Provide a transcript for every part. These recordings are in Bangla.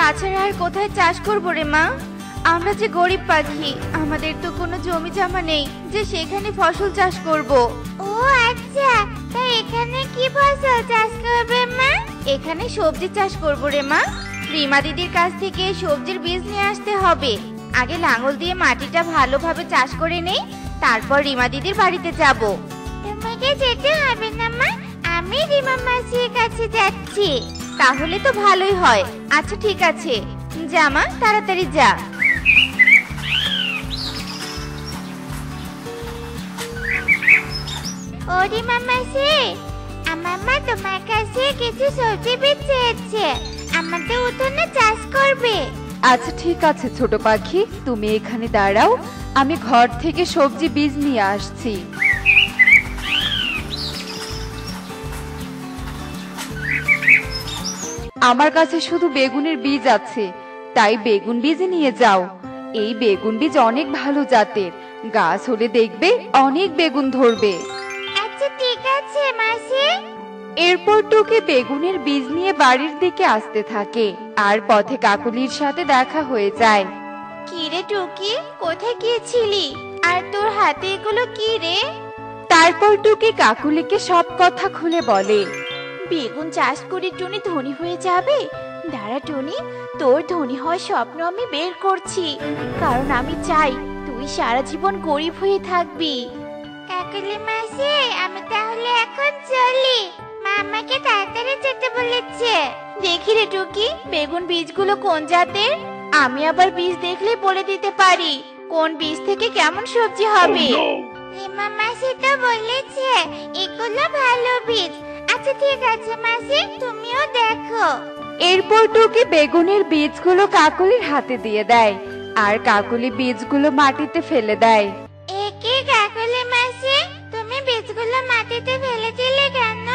তাছাড়া আর কোথায় চাষ করবো রে মা? আমরা যে গরিব পাখি, আমাদের তো কোনো জমি জমা নেই যে সেখানে ফসল চাষ করব। ও আচ্ছা, তা এখানে কি ফসল চাষ করবে মা? এখানে সবজি চাষ করব রে মা। রিমা দিদির কাছ থেকে সবজির বীজ নিয়ে আসতে হবে। আগে লাঙল দিয়ে মাটিটা ভালোভাবে চাষ করে নেই, তারপর রিমা দিদির বাড়িতে যাব। তোমাকে যেতে হবে না মা, আমি রিমা মাসির কাছে যাচ্ছি। তাহলে তো ভালোই হয়। আচ্ছা ঠিক আছে, যা মা, তাড়াতাড়ি যা। ও রিমা মাসি, আমার মা তোমার কাছে কিছু সবজি বীজ চেয়েছে, আমাদের উঠোনে চাষ করবে। আচ্ছা ঠিক আছে ছোট পাখি, তুমি এখানে দাঁড়াও, আমি ঘর থেকে সবজি বীজ নিয়ে আসছি। আমার কাছে শুধু বেগুনের বীজ আছে, তাই বেগুন বীজ নিয়ে যাও। এই বেগুন বীজ অনেক ভালো জাতের, গাছ হলে দেখবে অনেক বেগুন ধরবে। আচ্ছা ঠিক আছে মাসি। এরপর টুকি বেগুনের বীজ নিয়ে বাড়ির দিকে আসতে থাকে, আর পথে কাকুলির সাথে দেখা হয়ে যায়। কি রে টুকি, কোথায় গিয়েছিলি? আর তোর হাতে এগুলো কি রে? তারপর টুকি কাকুলিকে সব কথা খুলে বলে। বেগুন চাষ করে টুনি ধনী হয়ে যাবে। দাঁড়া টুনি, তোর ধনী হওয়ার স্বপ্ন আমি বের করছি, কারণ আমি চাই তুই সারা জীবন গরিব হয়ে থাকবি। কাকুলি মাসি, আমি তাহলে এখন চলি, মা আমাকে তাড়াতাড়ি যেতে বলেছে। দেখি রে টুকি, বেগুন বীজগুলো কোন জাতের? আমি আবার বীজ দেখলে বলে দিতে পারি কোন বীজ থেকে কেমন সবজি হবে। রিমা মাসি তো বলেছে এগুলো ভালো বীজ। আচ্ছা ঠিক আছে মাসি, তুমিও দেখো। এরপর টুকি বেগুনের বীজগুলো কাকুলির হাতে দিয়ে দেয়, আর কাকুলি বীজগুলো মাটিতে ফেলে দেয়। একে কাকুলি মাসি, তুমি বীজগুলো মাটিতে ফেলে দিলে কেন?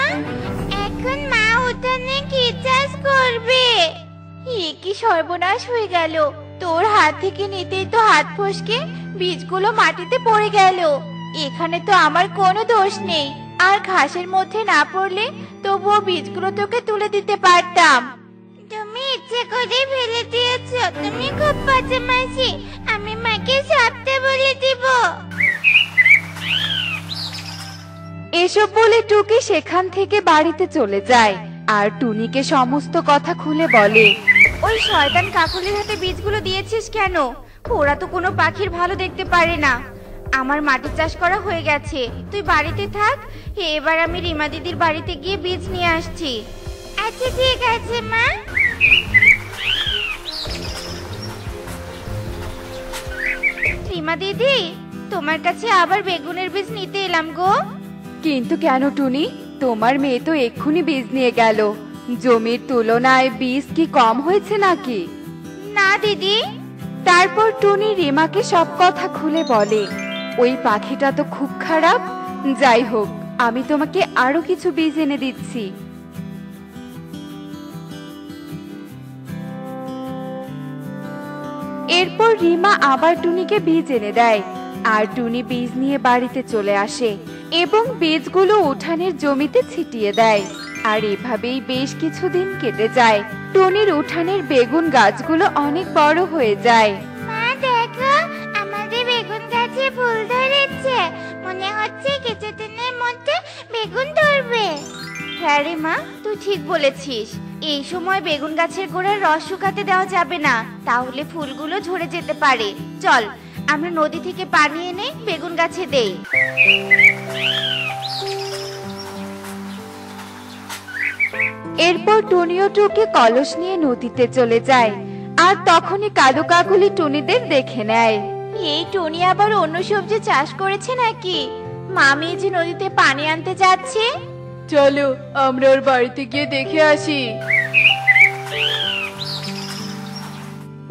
এখন মা উঠোনে কি চাষ করবে? এ কি সর্বনাশ হয়ে গেল! তোর হাত থেকে নিতেই তো হাত ফসকে বীজগুলো মাটিতে পড়ে গেল। এখানে তো আমার কোনো দোষ নেই, আর ঘাসের মধ্যে না পড়লে তবুও বীজগুলো তোকে তুলে দিতে পারতাম। তুমি ইচ্ছে করে ফেলে দিয়েছো, তুমি খুব বাজে মাসি, আমি মাকে সাপতে বলে দিব। এসব বলে টুকি সেখান থেকে বাড়িতে চলে যায়, আর টুনিকে সমস্ত কথা খুলে বলে। ওই শয়তান কাকুলির হাতে বীজগুলো দিয়েছিস কেন? ওরা তো কোনো পাখির ভালো দেখতে পারে না। আমার মাটি চাষ করা হয়ে গেছে, তুই বাড়িতে থাক। এবার আমি রিমা দিদির বাড়িতে গিয়ে বীজ নিয়ে আসছি। আচ্ছা ঠিক আছে মা। রিমা দিদি, তোমার কাছে আবার বেগুনের বীজ নিতে এলাম গো। কিন্তু কেন টুনি, তোমার মেয়ে তো এক্ষুনি বীজ নিয়ে গেল, জমির তুলনায় বীজ কি কম হয়েছে নাকি? না দিদি। তারপর টুনি রিমাকে সব কথা খুলে বলে। ওই পাখিটা তো খুব খারাপ। যাই হোক, আমি তোমাকে আরো কিছু বীজ এনে দিচ্ছি। এরপর রিমা আবার টুনিকে বীজ এনে দেয়, আর টুনি বীজ নিয়ে বাড়িতে চলে আসে এবং বীজগুলো উঠানের জমিতে ছিটিয়ে দেয়। আর এভাবেই বেশ কিছুদিন কেটে যায়। টুনির উঠানের বেগুন গাছগুলো অনেক বড় হয়ে যায়। মা দেখো, আমাদের বেগুন গাছে ফুল ধরেছে, মনে হচ্ছে কিছুদিনের মধ্যে বেগুন ধরবে। হ্যাঁ রে মা, তুই ঠিক বলেছিস। এই সময় বেগুন গাছের গোড়ার রস শুকাতে দেওয়া যাবে না, তাহলে ফুলগুলো ঝরে যেতে পারে। চল, আমরা নদী থেকে পানি এনে বেগুন গাছে দেই। এরপর টুনিও টুকি কলস নিয়ে নদীতে চলে যায়, আর তখনই কালো কাকুলি টুনিদের দেখে নেয়। এই টুনি আবার অন্য সবজি চাষ করেছে নাকি? মামি যে নদীতে পানি আনতে যাচ্ছে। চলো আমরা ওর বাড়িতে গিয়ে দেখে আসি।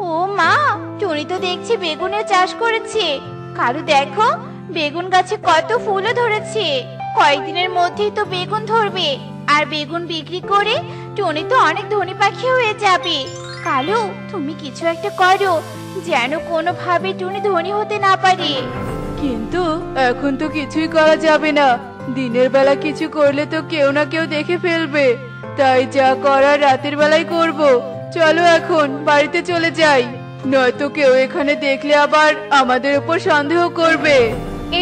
ও মা, টুনি তো দেখছি বেগুনের চাষ করেছে। কালু দেখো, বেগুন গাছে কত ফুলও ধরেছে। কয়েকদিনের মধ্যেই তো বেগুন ধরবে, আর বেগুন বিক্রি করে টুনি তো অনেক ধনী পাখি হয়ে যাবে। কালু, তুমি কিছু একটা করো, যেন কোনোভাবে টুনি ধনী হতে না পারে। কিন্তু এখন তো কিছুই করা যাবে না, দিনের বেলা কিছু করলে তো কেউ না কেউ দেখে ফেলবে, তাই যা করার রাতের বেলায় করব। চলো এখন বাড়িতে চলে যাই, নয়তো কেউ এখানে দেখলে আবার আমাদের উপর সন্দেহ করবে।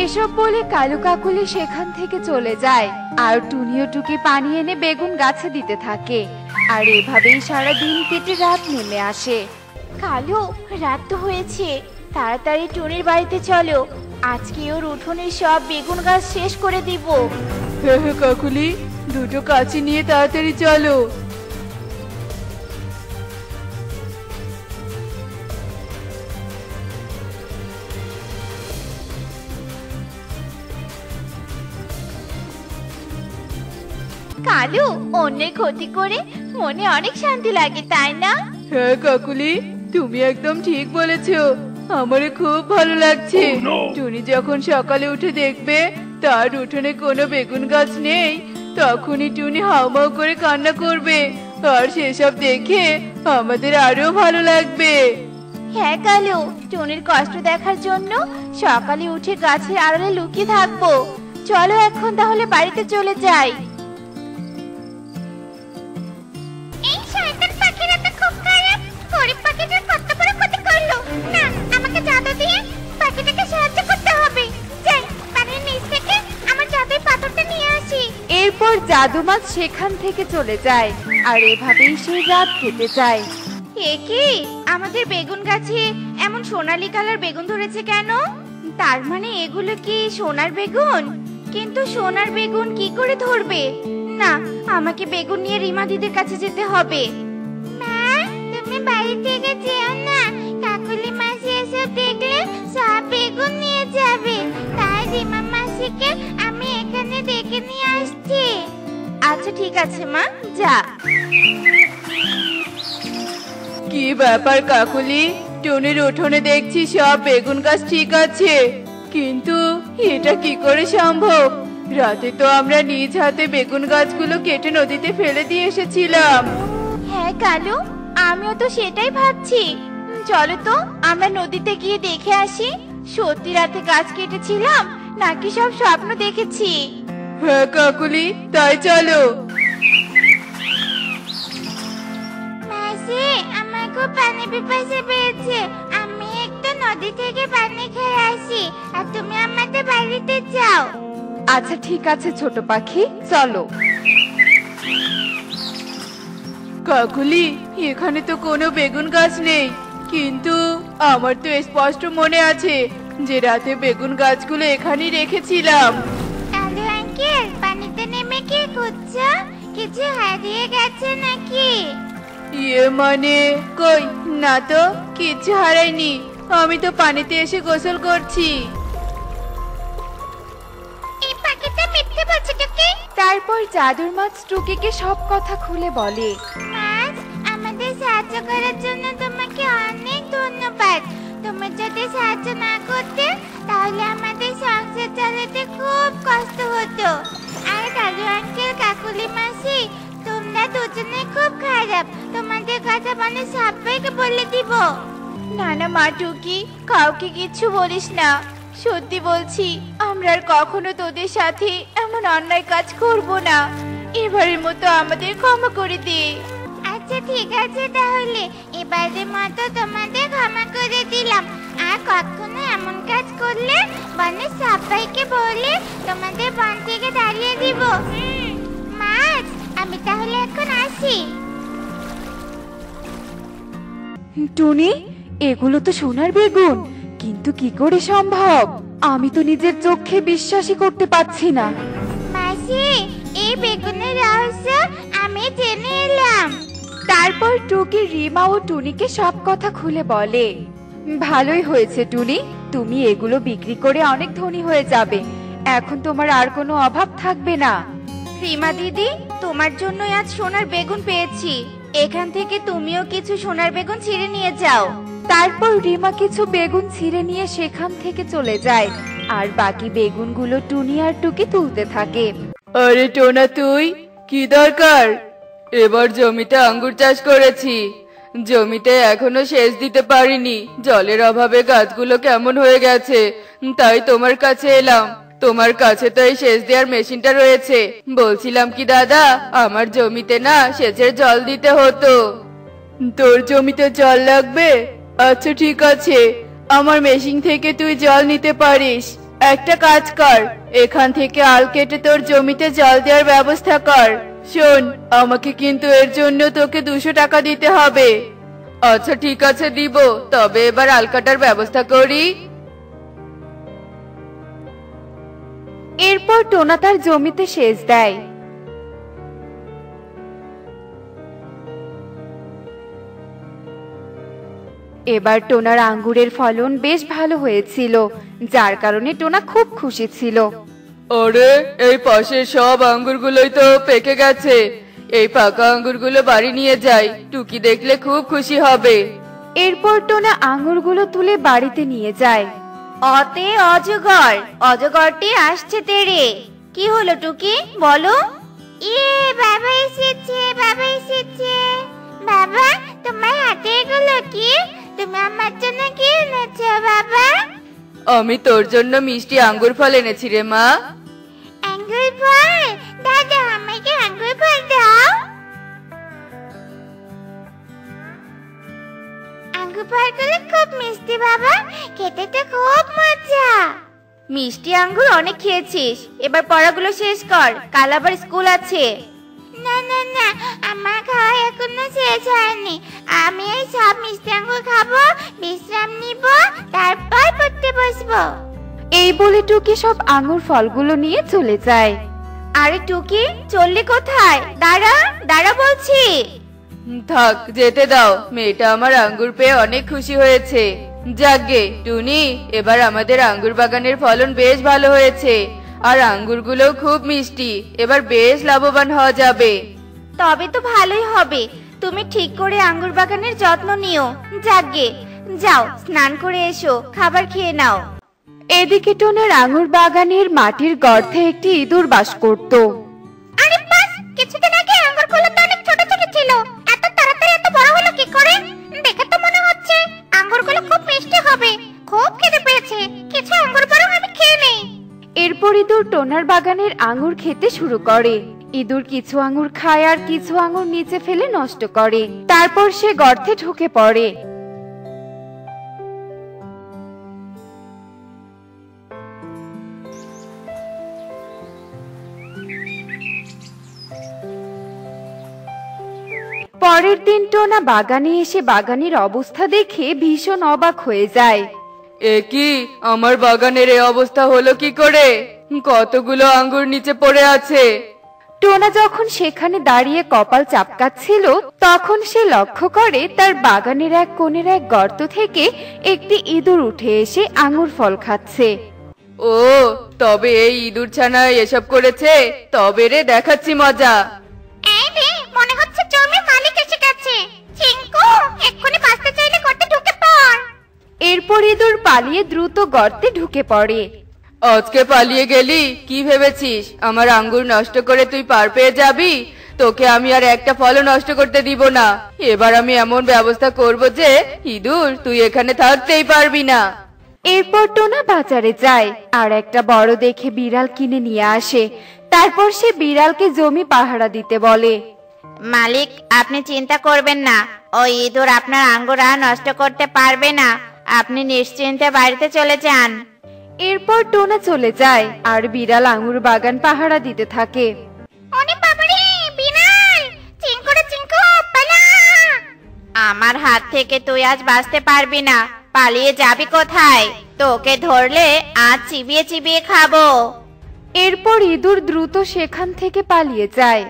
এসব বলে কালু কাকুলি সেখান থেকে চলে যায় আর টুনিও টুকি পানি এনে বেগুন গাছে দিতে থাকে। আর এভাবেই সারা দিন কেটে রাত নেমে আসে। কালু, রাত তো হয়েছে, তাড়াতাড়ি টুনির বাড়িতে চলো। আজকে ওর উঠোনের সব বেগুন গাছ শেষ করে দিব। হ্যাঁ হ্যাঁ কাকুলি, দুটো কাঁচি নিয়ে তাড়াতাড়ি চলো। কালু, অন্যের ক্ষতি করে মনে অনেক শান্তি লাগে, তাই না? হ্যাঁ কাকুলি, তুমি একদম ঠিক বলেছো, আমারও খুব ভালো লাগছে। টুনি যখন সকালে উঠে দেখবে তার উঠোনে কোনো বেগুন গাছ নেই, তখনই টুনি হাউমাউ করে কান্না করবে, আর সেসব দেখে আমাদের আরো ভালো লাগবে। হ্যাঁ কালু, টুনির কষ্ট দেখার জন্য সকালে উঠে গাছের আড়ালে লুকিয়ে থাকবো। চলো এখন তাহলে বাড়িতে চলে যাই। এই শয়তান পাখিরা তো খুব খারাপ, গরিব পাখিটার কত বড় ক্ষতি করলো। না, আমাকে জাদু দিয়ে পাখিটাকে সাহায্য করতে হবে। যাই, পানির নিচ থেকে আমার জাদুর পাথরটা নিয়ে আসি। এরপর জাদু মাছ সেখান থেকে চলে যায় আর এভাবেই সেই রাত কেটে যায়। এ কি, আমাদের বেগুন গাছে এমন সোনালী কালার বেগুন ধরেছে কেন? তার মানে এগুলো কি সোনার বেগুন? কিন্তু সোনার বেগুন কি করে ধরবে? না, আমাকে বেগুন নিয়ে রিমা দিদির কাছে যেতে হবে। মা, তুমি বাড়ি থেকে যেও না, কাকুলি মাসি এসব দেখলে সব বেগুন নিয়ে যাবে। তাই রিমা মাসিকে আমি এখানে ডেকে নিয়ে আসছি। আচ্ছা ঠিক আছে মা, যা। কি ব্যাপার কাকুলি, টুনির উঠোনে দেখছি সব বেগুন গাছ ঠিক আছে, কিন্তু এটা কি করে সম্ভব? রাতে তো আমরা নিজ হাতে বেগুন গাছগুলো কেটে নদীতে ফেলে দিয়ে এসেছিলাম। হ্যাঁ কালু, আমিও তো সেটাই ভাবছি। চলো তো আমরা নদীতে গিয়ে দেখে আসি, সত্যি রাতে গাছ কেটেছিলাম নাকি সব স্বপ্ন দেখেছি। হ্যাঁ কাকুলি, তাই চলো। মাসি, আমার খুব পানি পিপাসা পেয়েছে, আমি একটু নদী থেকে পানি খেয়ে আসি, আর তুমি আমাদের বাড়িতে যাও। আচ্ছা ঠিক আছে ছোট পাখি, চলো। কাকুলি, এখানে তো কোনো বেগুন গাছ নেই, কিন্তু আমার তো স্পষ্ট মনে আছে যে রাতে বেগুন গাছগুলো এখানেই রেখেছিলাম। কালু আঙ্কেল, পানিতে নেমে কি খুঁজছো? কিছু হারিয়ে গেছে নাকি? ইয়ে মানে, কই না তো, কিচ্ছু হারাইনি, আমি তো পানিতে এসে গোসল করছি। এই পাখিটা মিথ্যে বলছে টুকি। তারপর জাদুর মাছ টুকিকে সব কথা খুলে বলে। মাছ, আমাদের সাহায্য করার জন্য তোমাকে অনেক ধন্যবাদ। তুমি যদি সাহায্য না করতে তাহলে আমাদের সংসার চালাতে খুব কষ্ট হতো। আর কালু আঙ্কেল, কাকুলি মাসি, তোমরা দুজনে খুব খারাপ, তোমাদের কথা মানে সবাইকে বলে দিব। না না মা টুকি, কাউকে কিচ্ছু বলিস না। সত্যি বলছি, আমরা আর কখনো তোদের সাথে এমন অন্যায় কাজ করব না। এবারের মতো আমাদের ক্ষমা করে দে। আচ্ছা ঠিক আছে, তাহলে এবারের মতো তোমাদের ক্ষমা করে দিলাম। আর কখনো এমন কাজ করলে বনের সবাইকে বলে তোমাদের বন থেকে তাড়িয়ে দিব। মাছ, আমি তাহলে এখন আসি। টুনি, এগুলো তো সোনার বেগুন, কিন্তু কি করে সম্ভব? আমি তো নিজের চোখে বিশ্বাসই করতে পারছি না। মাসি, এই বেগুনের রহস্য আমি জেনে এলাম। তারপর টুকি রিমা ও টুনিকে সব কথা খুলে বলে। ভালোই হয়েছে টুনি, তুমি এগুলো বিক্রি করে অনেক ধনী হয়ে যাবে, এখন তোমার আর কোনো অভাব থাকবে না। রিমা দিদি, তোমার জন্য আজ সোনার বেগুন পেয়েছি, এখান থেকে তুমিও কিছু সোনার বেগুন ছিঁড়ে নিয়ে যাও। তারপর রিমা কিছু বেগুন ছিঁড়ে নিয়ে সেখান থেকে চলে যায় আর বাকি বেগুনগুলো টুনি আর টুকি তুলতে থাকে। আরে টোনা, তুই কি দরকার? এবার জমিতে আঙ্গুর চাষ করেছি, জমিতে এখনো সেচ দিতে পারিনি, জলের অভাবে গাছগুলো কেমন হয়ে গেছে, তাই তোমার কাছে এলাম। তোমার কাছে তো এই সেচ দেওয়ার মেশিনটা রয়েছে, বলছিলাম কি দাদা, আমার জমিতে না সেচের জল দিতে হতো। তোর জমিতে জল লাগবে? আচ্ছা ঠিক আছে, আমার মেশিন থেকে তুই জল নিতে পারিস। একটা কাজ কর, এখান থেকে আল কেটে তোর জমিতে জল দেওয়ার ব্যবস্থা কর। শোন, আমাকে কিন্তু এর জন্য তোকে 200 টাকা দিতে হবে। আচ্ছা ঠিক আছে দিব, তবে এবার আল কাটার ব্যবস্থা করি। এরপর টোনা তার জমিতে সেচ দেয়। এবার টোনার আঙ্গুরের ফলন বেশ ভালো হয়েছিল, যার কারণে টোনা খুব খুশি ছিল। আরে, এই পাশের সব আঙ্গুরগুলোই তো পেকে গেছে। এই পাকা আঙ্গুরগুলো বাড়ি নিয়ে যাই, টুকি দেখলে খুব খুশি হবে। এরপর টোনা আঙ্গুরগুলো তুলে বাড়িতে নিয়ে যায়। অতে অজগর, অজগরটি আসছে তেরে। কি হলো টুকি, বলো? বাবা এসেছে, বাবা এসেছে। বাবা, তোমার হাতে এগুলো কি? তুমি আমার জন্য কি এনেছো বাবা? আমি তোর জন্য মিষ্টি আঙ্গুর ফল এনেছি রে মা। আঙ্গুর ফল? দাদা, আমাকে আঙ্গুর ফল দাও। আঙ্গুর ফলগুলো খুব মিষ্টি বাবা, খেতে তো খুব মজা। মিষ্টি আঙ্গুর অনেক খেয়েছিস, এবার পড়াগুলো শেষ কর, কাল আবার স্কুল আছে। না না না, আমার খাওয়া এখনো শেষ হয়নি। আমি এই সব মিষ্টি আঙ্গুর খাবো, বিশ্রাম নিব, তারপর পড়তে বসবো। এই বলে টুকি সব আঙ্গুর ফলগুলো নিয়ে চলে যায়। আরে টুকি, চললি কোথায়? দাঁড়া দাঁড়া বলছি। থাক, যেতে দাও। মেয়েটা আমার আঙ্গুর পেয়ে অনেক খুশি হয়েছে। যাকগে টুনি, এবার আমাদের আঙ্গুর বাগানের ফলন বেশ ভালো হয়েছে, আর আঙ্গুরগুলো খুব মিষ্টি। এবার বেশ লাভবান হওয়া যাবে। তবে তো ভালোই হবে, তুমি ঠিক করে আঙ্গুর বাগানের যত্ন নিও। যাকগে, যাও স্নান করে এসো, খাবার খেয়ে নাও। এদিকে টোনার আঙ্গুর বাগানের মাটির গর্তে একটি ইঁদুর বাস করত। আরে বাস, কিছুদিন আগে আঙ্গুরগুলো তো অনেক ছোট ছোট ছিল, এত তাড়াতাড়ি এত বড় হলো কি করে? দেখে তো মনে হচ্ছে আঙ্গুরগুলো খুব মিষ্টি হবে। খুব খেতে পেয়েছে, কিছু আঙ্গুর বরং আমি খেয়ে নেই। এরপর ইঁদুর টোনার বাগানের আঙ্গুর খেতে শুরু করে। ইঁদুর কিছু আঙ্গুর খায় আর কিছু আঙ্গুর নিচে ফেলে নষ্ট করে। তারপর সে গর্তে ঢুকে পড়ে। পরের দিন টোনা বাগানে এসে বাগানের অবস্থা দেখে ভীষণ অবাক হয়ে যায়। এ কি, আমার বাগানের এই অবস্থা হলো কি করে? কতগুলো আঙ্গুর নিচে পড়ে আছে। টোনা যখন সেখানে দাঁড়িয়ে কপাল চাপকাচ্ছিল, তখন সে লক্ষ্য করে তার বাগানের এক কোণের এক গর্ত থেকে একটি ইঁদুর উঠে এসে আঙ্গুর ফল খাচ্ছে। ও, তবে এই ইঁদুর ছানা এসব করেছে? তবে রে, দেখাচ্ছি মজা। এই রে, মনে হচ্ছে জমির মালিক এসে গেছে। চিঙ্কু, এক্ষুনি বাঁচতে চাইলে গর্তে ঢুকে পড়। এরপর ইঁদুর পালিয়ে দ্রুত গর্তে ঢুকে পড়ে। আজকে পালিয়ে গেলি? কি ভেবেছিস আমার আঙ্গুর নষ্ট করে তুই পার পেয়ে যাবি? তোকে আমি আর একটা ফলও নষ্ট করতে দিব না। এবার আমি এমন ব্যবস্থা করব যে ইঁদুর, তুই এখানে থাকতেই পারবি না। এরপর টোনা বাজারে যায় আর একটা বড় দেখে বিড়াল কিনে নিয়ে আসে। তারপর সে বিড়ালকে জমি পাহারা দিতে বলে। মালিক, আপনি চিন্তা করবেন না, ওই ইঁদুর আপনার আঙ্গুর আর নষ্ট করতে পারবে না। আপনি নিশ্চিন্তে বাড়িতে চলে যান। এরপর টোনা চলে যায় আর বিড়াল আঙ্গুর বাগান পাহারা দিতে থাকে। ওরে বাবারে, বিড়াল! চিঙ্কু রে চিঙ্কু, পালা! আমার হাত থেকে তুই আজ বাঁচতে পারবি না। পালিয়ে যাবি কোথায়? তোকে ধরলে আজ চিবিয়ে চিবিয়ে খাবো। এরপর ইঁদুর দ্রুত সেখান থেকে পালিয়ে যায়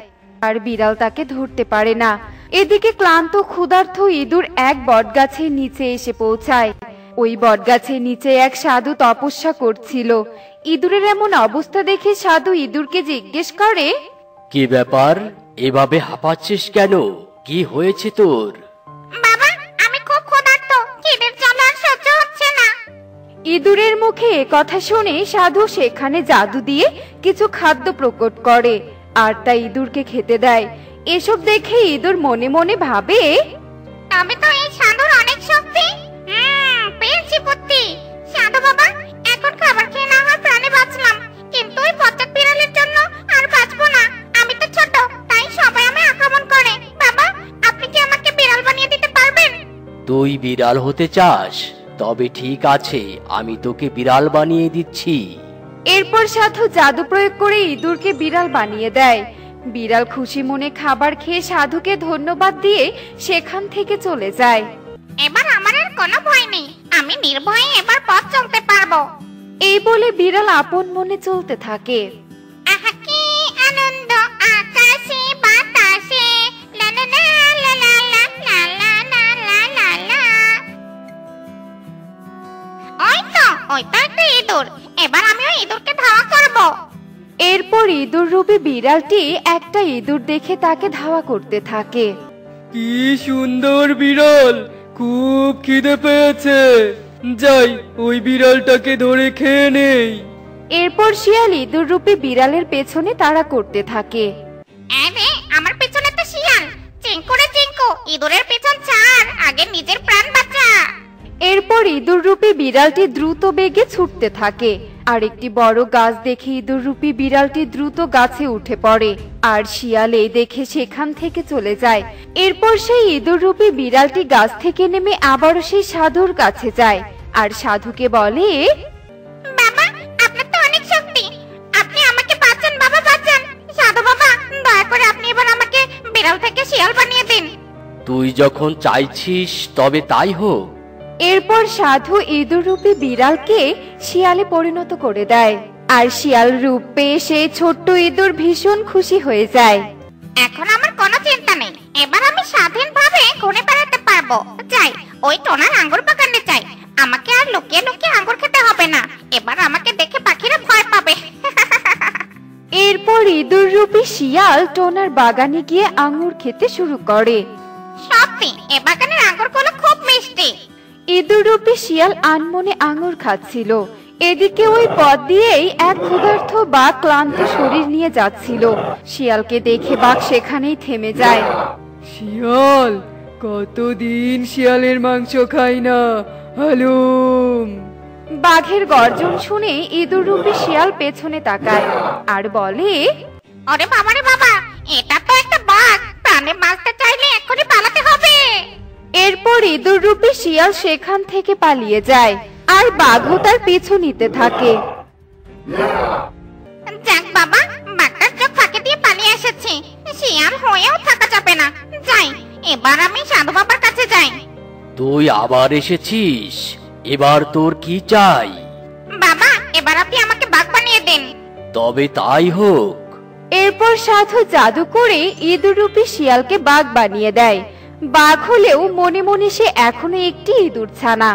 আর বিড়াল তাকে ধরতে পারে না। এদিকে ক্লান্ত ক্ষুধার্ত ইঁদুর এক বটগাছের নিচে এসে পৌঁছায়। ওই বটগাছের নিচে এক সাধু তপস্যা করছিল। ইঁদুরের এমন অবস্থা দেখে সাধু ইঁদুরকে জিজ্ঞেস করে, কি ব্যাপার, এভাবে হাঁপাচ্ছিস কেন? কি হয়েছে তোর? বাবা, আমি খুব ক্ষুধার্ত, খিদের জ্বালা আর সহ্য হচ্ছে না। ইঁদুরের মুখে এ কথা শুনে সাধু সেখানে জাদু দিয়ে কিছু খাদ্য প্রকট করে আর তা ইঁদুরকে খেতে দেয়। এসব দেখে ইঁদুর মনে মনে ভাবে, তবে তো এই সাধুর অনেক শক্তি। পেয়েছি বুদ্ধি। সাধু বাবা, এখন খাবার খেয়ে না হয় প্রাণে বাঁচলাম, কিন্তু ওই বজ্জাত বিড়ালের জন্য আর বাঁচবো না। আমি তো ছোট, তাই সবাই আমায় আক্রমণ করে। বাবা, আপনি কি আমাকে বিড়াল বানিয়ে দিতে তুই বিড়াল হতে চাস? তবে ঠিক আছে, আমি তোকে বিড়াল বানিয়ে দিচ্ছি। এরপর সাধু জাদু প্রয়োগ করে ইঁদুরকে বিড়াল বানিয়ে দেয়। বিড়াল খুশি মনে খাবার খেয়ে সাধুকে ধন্যবাদ দিয়ে সেখান থেকে চলে যায়। এবার আমার আর কোনো ভয় নেই, আমি নির্ভয়ে এবার পথ চলতে পারবো। এই বলে বিড়াল আপন মনে চলতে থাকে। আহা কি আনন্দ আকাশে বাতাসে, লা লা লা লা লা লা লা লা লা লা লা লা। ওই তো একটা ইঁদুর, এবার আমি ওই ইঁদুরকে ধাওয়া করব। এরপর ইঁদুর রূপী বিড়ালটি একটা ইঁদুর দেখে তাকে ধাওয়া করতে থাকে। কি সুন্দর বিড়াল, খুব খিদে পেয়েছে, যাই ওই বিড়ালটাকে ধরে খেয়ে নেই। এরপর শিয়াল ইঁদুর রূপী বিড়ালের পেছনে তাড়া করতে থাকে। আরে আমার পেছনে তো শিয়াল, চিঙ্কু রে চিঙ্কু, ইঁদুরের পেছন ছাড়, আগে নিজের প্রাণ বাঁচা। এরপর ইঁদুর রূপী বিড়ালটি দ্রুত বেগে ছুটতে থাকে। আর একটি বড় গাছ দেখে ইঁদুর রূপী বিড়ালটি দ্রুত গাছে উঠে পড়ে। আর শিয়াল এই দেখে সেখান থেকে চলে যায়। এরপর সেই ইঁদুর রূপী বিড়ালটি গাছ থেকে নেমে আবারও সেই সাধুর কাছে যায় আর সাধুকে বলে, বাবা আপনার তো অনেক শক্তি, আপনি আমাকে বাঁচান বাবা, বাঁচান। সাধু বাবা, দয়া করে আপনি এবার আমাকে বিড়াল থেকে শিয়াল বানিয়ে দিন। তুই যখন চাইছিস তবে তাই হোক। এরপর সাধু ইঁদুর রূপী বিড়ালকে শিয়ালে পরিণত করে দেয়। আর শিয়াল রূপ পেয়ে সেই ছোট্ট ইঁদুর ভীষণ খুশি হয়ে যায়। এখন আমার কোনো চিন্তা নেই, এবার আমি স্বাধীনভাবে ঘুরে বেড়াতে পারবো। যাই ওই টোনার আঙ্গুর বাগানে যাই, আমাকে আর লুকিয়ে লুকিয়ে আঙ্গুর খেতে হবে না, এবার আমাকে দেখে পাখিরা ভয় পাবে। এরপর ইঁদুর রূপী শিয়াল টোনার বাগানে গিয়ে আঙ্গুর খেতে শুরু করে। সত্যি এ বাগানের আঙ্গুরগুলো খুব মিষ্টি। ইঁদুর রূপী শিয়াল আনমনে আঙ্গুর খাচ্ছিল। এদিকে ওই পথ দিয়েই এক ক্ষুধার্ত বাঘ ক্লান্ত শরীর নিয়ে যাচ্ছিল। শিয়ালকে দেখে বাঘ সেখানেই থেমে যায়। শিয়াল, কতদিন শিয়ালের মাংস খাই না, হালুম। বাঘের গর্জন শুনে ইঁদুর রূপী শিয়াল পেছনে তাকায় আর বলে, আরে বাবা রে বাবা, এটা তো একটা বাঘ, প্রাণে বাঁচতে চাইলে এক্ষুনি পালাতে হবে। এরপর ইঁদুর রূপী শিয়াল সেখান থেকে পালিয়ে যায় আর বাঘও তার পিছু নিতে থাকে। যাক বাবা, বাঘটার চোখ ফাঁকি দিয়ে পালিয়ে এসেছি, শিয়াল হয়েও থাকা যাবে না। যাই এবার আমি সাধু বাবার কাছে যাই। তুই আবার এসেছিস, এবার তোর কি চাই? বাবা এবার আপনি আমাকে বাঘ বানিয়ে দিন। তবে তাই হোক। এরপর সাধু জাদু করে ইঁদুর রূপী শিয়ালকে বাঘ বানিয়ে দেয়। বাঘ হলেও মনে মনে সে এখনো একটি ইঁদুর ছানা।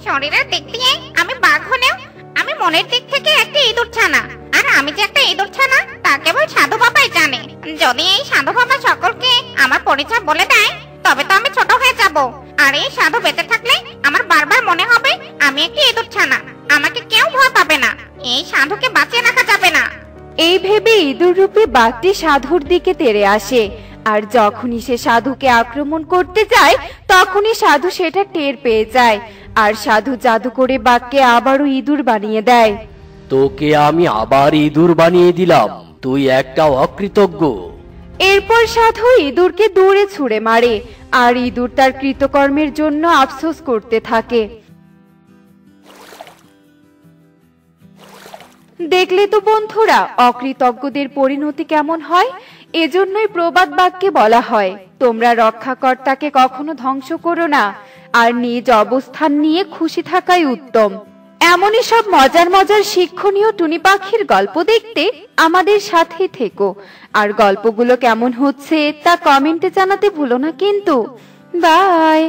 শরীরের দিক দিয়ে আমি বাঘ হলেও আমি মনের দিক থেকে একটা ইঁদুর ছানা। আর আমি যে একটা ইঁদুর ছানা তা কেবল সাধু বাবাই জানে। যদি এই সাধু বাবা সকলকে আমার পরিচয় বলে দেয় তবে তো আমি ছোট হয়ে যাব। আর এই সাধু বেঁচে থাকলে আমার বারবার মনে হবে আমি একটি ইঁদুর ছানা, আমাকে কেউ ভয় পাবে না, এই সাধুকে বাঁচিয়ে রাখা যাবে না। এই ভেবে ইঁদুর রূপী বাঘটি সাধুর দিকে তেড়ে আসে। আর যখনই সে সাধুকে আক্রমণ করতে যায় তখনই সাধু সেটা টের পেয়ে যায়। আর সাধু জাদু করে বাঘকে আবারও ইঁদুর বানিয়ে দেয়। তোকে আমি আবার ইঁদুর বানিয়ে দিলাম, তুই একটা অকৃতজ্ঞ। এরপর সাধু ইঁদুরকে দূরে ছুঁড়ে মারে আর ইঁদুর তার কৃতকর্মের জন্য আফসোস করতে থাকে। দেখলে তো বন্ধুরা, অকৃতজ্ঞদের পরিণতি কেমন হয়। এজন্যই প্রবাদ বাক্যে বলা হয়, তোমরা রক্ষাকর্তাকে কখনো ধ্বংস করো না, আর নিজ অবস্থান নিয়ে খুশি থাকাই উত্তম। এমনই সব মজার মজার শিক্ষণীয় টুনি পাখির গল্প দেখতে আমাদের সাথেই থেকো। আর গল্পগুলো কেমন হচ্ছে তা কমেন্টে জানাতে ভুলো না কিন্তু। বাই।